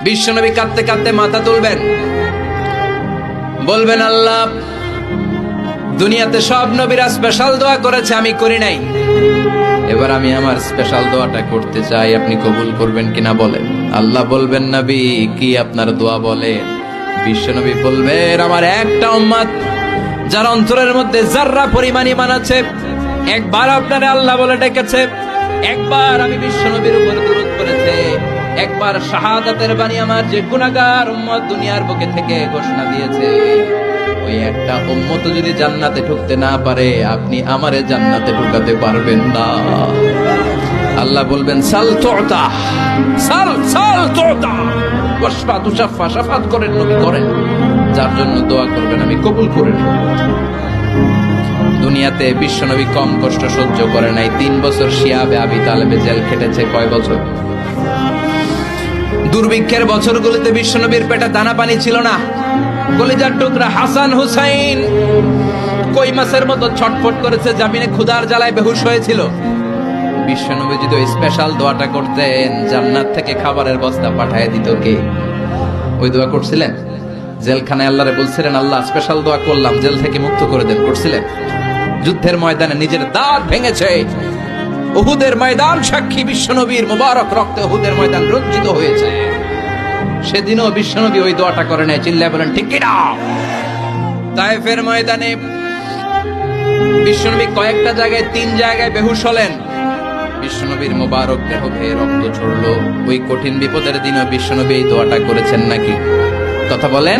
বিশ্বনবী কাঁদতে কাঁদতে মাথা তুলবেন, বলবেন আল্লাহ, দুনিয়াতে সব নবীরা স্পেশাল দোয়া করেছে, আমি করি নাই, এবার আমি আমার স্পেশাল দোয়াটা করতে চাই, আপনি কবুল করবেন কিনা বলেন। আল্লাহ বলবেন, নবী কি আপনার দোয়া বলেন? বিশ্বনবী বলবেন, আমার একটা উম্মত যার অন্তরের মধ্যে যাররা পরিমাণ ঈমান আছে, একবার আপনারে আল্লাহ বলে ডেকেছে, একবার আমি বিশ্বনবীর উপর দুরূদ পড়েছে, একবার শাহাদাতের বাণী আমার যে গুনাহগার উম্মত দুনিয়ার বুকে থেকে ঘোষণা দিয়েছে, ওই একটা উম্মত যদি জান্নাতে ঢুকতে না পারে, আপনি আমারে জান্নাতে ঢুকাতে পারবেন না। আল্লাহ বলবেন, সাল তুতা, সাল সাল তুতা, ওয়াশফা তুশাফা, শাফাত করেন নবী করেন, যার জন্য দোয়া করবেন আমি কবুল করে নেব। দুনিয়াতে বিশ্বনবী কম কষ্ট সহ্য করে নাই। 3 বছর শিয়াবে আবি তালেবে জেল খেটেছে। কয় বছর? দুর্ভিক্ষের বছরগুলোতে বিশ্বনবীর পেটে দানা পানি ছিল না। কলিজার টুকরা হাসান হুসাইন কই মাছের মতো ছটফট করেছে, জামিনে ক্ষুধার জ্বালায় বেহুশ হয়েছিল। বিশ্বনবী যদি ওই স্পেশাল দোয়াটা করতেন, জান্নাত থেকে খাবারের বস্তা পাঠিয়ে দিত কে? ওই দোয়া করছিলেন? জেলখানায় আল্লাহরে বলছিলেন, আল্লাহ স্পেশাল দোয়া করলাম, জেল থেকে মুক্ত করে দেন, করছিলেন? যুদ্ধের ময়দানে নিজের দাঁত ভেঙেছে, উহুদের ময়দান সাক্ষী, বিশ্বনবীর মুবারক রক্তে উহুদের ময়দান রঞ্জিত হয়েছে। সেদিনও বিশ্বনবী ওই দোয়াটা করে নাই। চিল্লায় বলেন ঠিক কিনা? তায়েফের ময়দানে বিশ্বনবী কয়েকটা জায়গায়, 3 জায়গায় বেহুশ হলেন। বিশ্বনবীর মুবারক দেহ বেয়ে রক্ত ঝরলো। ওই কঠিন বিপদের দিনও বিশ্বনবী এই দোয়াটা করেছেন নাকি? কথা বলেন।